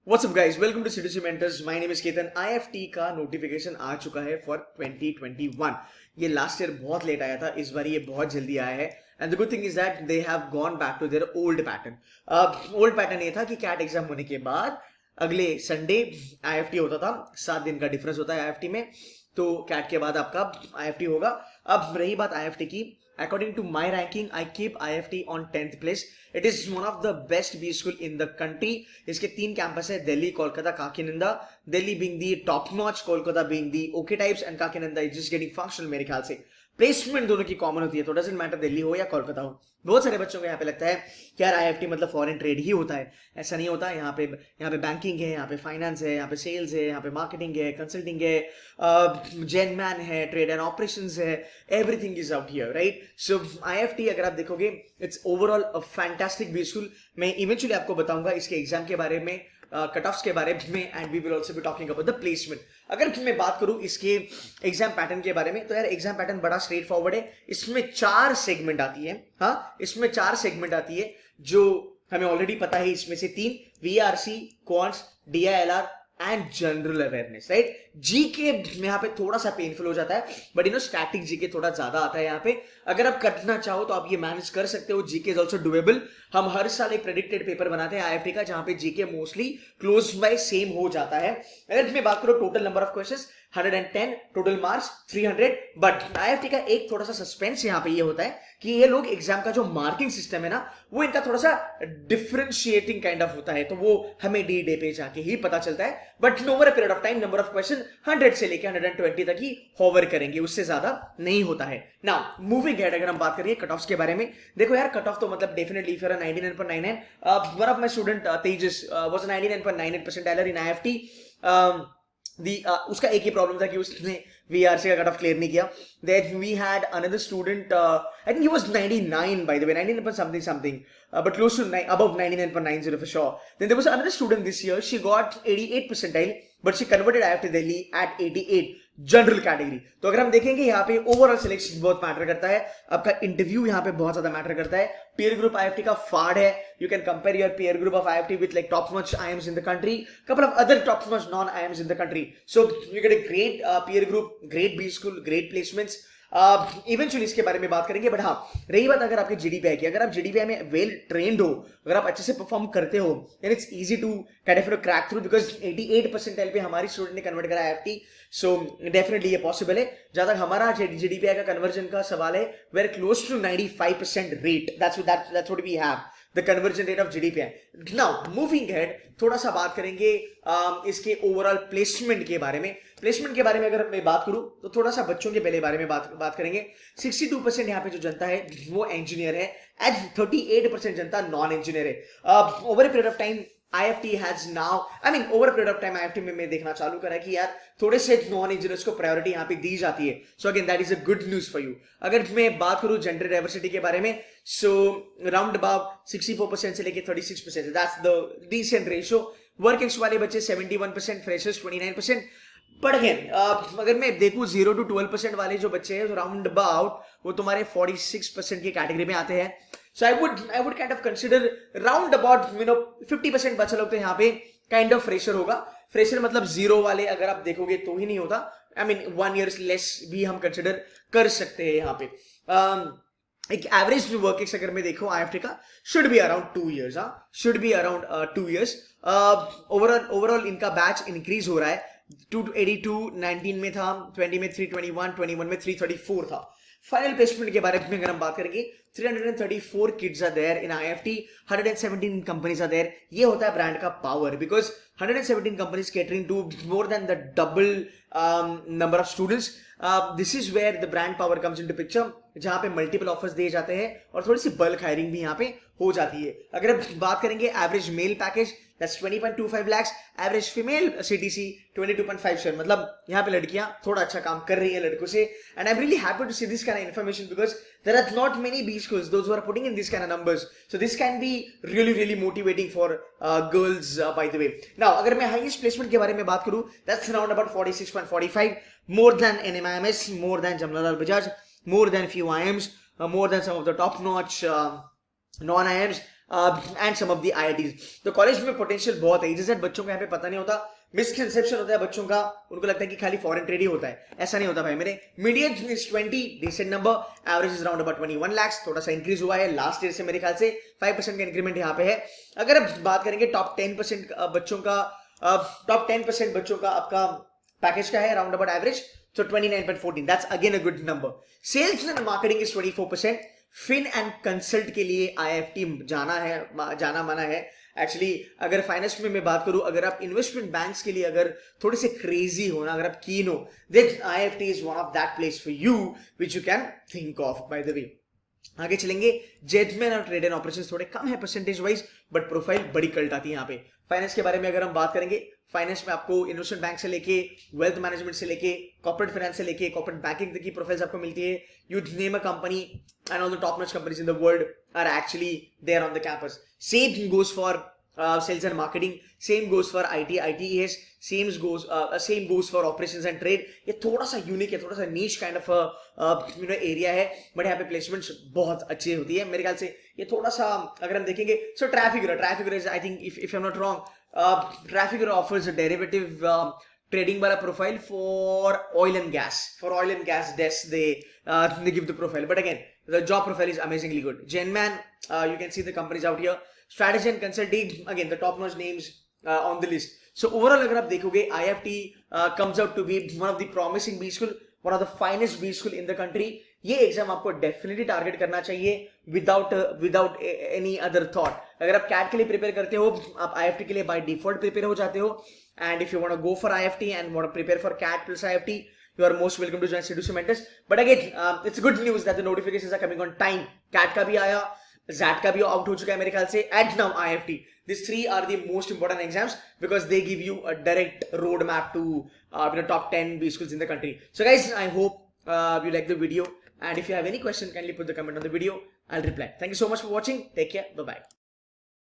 What's up guys, welcome to Citizen Mentors. My name is Ketan. IIFT का notification आ चुका है for 2021. ये last year बहुत late आया था, इस बार ये बहुत जल्दी आया है. And the good thing is that they have gone back to their old pattern. Old pattern ये था कि कैट एग्जाम होने के बाद अगले संडे IIFT होता था. 7 दिन का डिफरेंस होता है IIFT में, तो कैट के बाद आपका IIFT होगा. अब रही बात IIFT की, according to my ranking, I keep IIFT on 10th place. It is one of the best B school in the country. इसके 3 कैंपस है, Delhi, Kolkata, काकीनंदा. Delhi being the top notch, Kolkata being the okay types and काकीनंदा is just getting functional मेरे ख्याल से. Placement दोनों की common होती है, तो डजंट मैटर दिल्ली हो या कोलकाता हो. बहुत सारे बच्चों को यहाँ पे लगता है कि यार IIFT मतलब फॉरेन ट्रेड ही होता है. ऐसा नहीं होता. यहाँ पे बैंकिंग है, यहाँ पे फाइनेंस है, यहाँ पे सेल्स है, यहाँ पे मार्केटिंग है, कंसल्टिंग है, जेन मैन है, ट्रेड एंड ऑपरेशंस है. Everything is out here, right? So IIFT अगर आप देखोगे, it's overall a fantastic B school. मैं इवेंचुअली आपको बताऊंगा इसके एग्जाम के बारे में, कट ऑफ्स के बारे में, and we will also be talking about the placement. अगर मैं बात करूं इसके एग्जाम पैटर्न के बारे में, तो यार एग्जाम पैटर्न बड़ा स्ट्रेट फॉरवर्ड है. इसमें 4 सेगमेंट आती है. हाँ, इसमें 4 सेगमेंट आती है जो हमें ऑलरेडी पता है. इसमें से 3 VARC, quants, DILR and general awareness, right? GK यहाँ पे थोड़ा सा पेनफुल हो जाता है, बट स्टैटिक जीके थोड़ा ज्यादा आता है यहाँ पे. अगर आप करना चाहो तो आप ये मैनेज कर सकते हो. GK is also doable. हम हर साल एक प्रेडिक्टेड पेपर बनाते हैं IIFT का, जहां पे GK mostly close by same हो जाता है. अगर मैं बात करूं total number of questions 110, total marks 300. But IIFT का एक थोड़ा सा सस्पेंस यहाँ पे ये होता है कि ये लोग एग्जाम का जो मार्किंग सिस्टम है ना, वो इनका थोड़ा सा डिफरेंशिएटिंग काइंड ऑफ होता है, तो वो हमें डे पे जाके ही पता चलता है. But over a period of time number of question 100 से लेकर 120 तक ही होवर करेंगे, उससे ज्यादा नहीं होता है. नाउ मूविंग हेड, अगर हम बात करें कट ऑफ्स के बारे में, देखो यार कट ऑफ तो मतलब definitely if you are 99.99, one of my student Tejas was 99.98 percentiler in IIFT. उसका एक ही प्रॉब्लम था कि उसने VRC का कट ऑफ क्लियर नहीं किया. Then we had another student, I think he was 99 by the way, 99 point something, but close to above 99.90 for sure. Then there was another student this year, she got 88 percentile, but she converted IIFT Delhi at 88 general category. तो अगर हम देखेंगे यहाँ पे overall selection बहुत matter करता है, आपका इंटरव्यू यहाँ पे बहुत ज्यादा मैटर करता है. पीयर ग्रुप IIFT का फाड़ है. You can compare your peer group of IIFT with like top notch IIMs in the country, couple of other top notch non IIMs in the country. So you get a great peer group, great B school, great placements. Eventually इसके बारे में बात करेंगे. But हाँ, रही बात अगर आपके GDPI की, अगर आप GDPI में वेल ट्रेन्ड हो, अगर आप अच्छे से परफॉर्म करते हो, then it's easy to kind of crack through, because 88 percentile पे हमारी स्टूडेंट ने कन्वर्ट करा IIFT. सो डेफिनेटली ये पॉसिबल है. जहां तक हमारा GDPI का कन्वर्जन का सवाल है, we are close to 95% rate. That's what we have, the conversion rate of GDPI. Now moving ahead, थोड़ा सा बात करेंगे इसके ओवरऑल प्लेसमेंट के बारे में. प्लेसमेंट के बारे में अगर मैं बात करूं, तो थोड़ा सा बच्चों के पहले बारे में बात करेंगे. 62% यहाँ पे जो जनता है वो इंजीनियर है, एंड 38% जनता नॉन इंजीनियर है. Over a period of time IIFT has now, I mean over a period of time IIFT में मैं देखना चालू करा कि यार थोड़े से नॉन इंजीनियर्स को प्रायोरिटी यहाँ पे दी जाती है. So again that is a good news for you. अगर मैं बात करूं जेंडर डाइवर्सिटी के बारे में, सो राउंड अबाउट 64% से लेके 36%, that's the decent ratio. Workings वाले बच्चे 71%, फ्रेशर्स 29%. बट अगेन अगर मैं देखूं 0 to 12% वाले जो बच्चे हैं, तो राउंड अबाउट वो तुम्हारे 46% की कैटेगरी में आते हैं. So I would kind of consider round about 50% बच्चा लोग तो यहाँ पे kind of fresher होगा. Fresher मतलब 0 वाले अगर आप देखोगे तो ही नहीं होता. I mean 1 years less भी हम consider कर सकते हैं यहाँ पे. एक एवरेज वर्क अगर मैं देखूं IIFT का, should be around 2 years. should be around 2 years. Overall इनका बैच इंक्रीज हो रहा है. 282 19 में था, 20 में 321, 21 में 334 था. फाइनल प्लेसमेंट के बारे में अगर हम बात करेंगे, 334 kids are there in IIFT, 117 companies are there. ये होता है ब्रांड का power, because 117 companies catering to more than the double number of students. This is where the brand power comes into picture, जहां पे मल्टीपल ऑफर्स दिए जाते हैं और थोड़ी सी बल्क हायरिंग भी यहाँ पे हो जाती है. अगर हम बात करेंगे average male package, that's 20.25 lakhs, average female CTC 22.57. मतलब यहाँ पे लड़कियां थोड़ा अच्छा काम कर रही है लड़कों से. And I am really happy to see this kind of information, because there are not many B schools those who are putting in this kind of numbers. So this can be really motivating for girls by the way. Now अगर मैं highest placement के बारे में बात करूं, that's around about 46.45, more than NMIMS, more than Jamnalal Bajaj, more than few IIMs, more than some of the top notch non-IIMs. And some of the IITs. तो college में potential बहुत है. जैसे बच्चों को यहाँ पे पता नहीं होता, मिसकंसेप्शन होता है बच्चों का, उनको लगता है कि खाली फॉरेन ट्रेड ही होता है. ऐसा नहीं होता भाई मेरे. Median is 20, decent number. Average is around about 21 lakhs. थोड़ा सा इंक्रीज हुआ है लास्ट ईयर से, मेरे ख्याल से 5% का इंक्रीमेंट यहाँ पे है. अगर अब बात करेंगे टॉप 10% बच्चों का, टॉप 10% बच्चों का आपका पैकेज का है around about average. So 29.14, that's again a good number. Sales and marketing is 24%. Fin and consult के लिए IIFT जाना माना है. एक्चुअली अगर फाइनेंस में मैं बात करूं, अगर आप इन्वेस्टमेंट बैंक्स के लिए अगर थोड़े से क्रेजी हो ना, अगर आप कीन हो, then IIFT is one of that place for you which you can think of. By the way आगे चलेंगे. जेटमैन और ट्रेड एंड ऑपरेशंस थोड़े कम है परसेंटेज वाइज, बट प्रोफाइल बड़ी कल्ट आती है यहाँ पे. फाइनेंस के बारे में अगर हम बात करेंगे, फाइनेंस में आपको इन्वेस्टमेंट बैंक से लेके वेल्थ मैनेजमेंट से लेके कॉर्पोरेट फाइनेंस से लेके कॉर्पोरेट बैंकिंग तक की प्रोफाइल्स आपको मिलती है. You name a company and all the top notch companies in the world are actually there on the campus. Same goes for sales and marketing, same goes for ITES, same goes for operations and trade. ये थोड़ा सा unique है, थोड़ा सा नीच kind of area है, but यहाँ पे प्लेसमेंट्स बहुत अच्छी होती है मेरे ख्याल से. ये थोड़ा सा अगर हम देखेंगे, so traffic is, I think if I am not wrong, traffic offers a derivative trading वाला profile for oil and gas desks. They give the profile, but again the job profile is amazingly good. Genman, you can see the companies out here. Strategy and consulting, again the top notch names on the list. So overall अगर आप देखोगे, IIFT comes out to be one of the promising B school, one of the finest B school in the country. ये exam आपको definitely target करना चाहिए without any other thought. अगर आप cat के लिए प्रिपेयर करते हो, आप IIFT के लिए बाय डिफॉल्ट प्रिपेयर हो जाते हो. And if you want to go for IIFT and want to prepare for CAT plus IIFT, you are most welcome to join Seduce Mentors. But again, it's good news that the notifications are coming on time. CAT का भी आया, ZAT का भी out हो चुका है मेरे ख्याल से, and now IIFT. These three are the most important exams because they give you a direct roadmap to top 10 B schools in the country. So guys, I hope you like the video, and if you have any question, kindly put the comment on the video. I'll reply. Thank you so much for watching. Take care. Bye bye.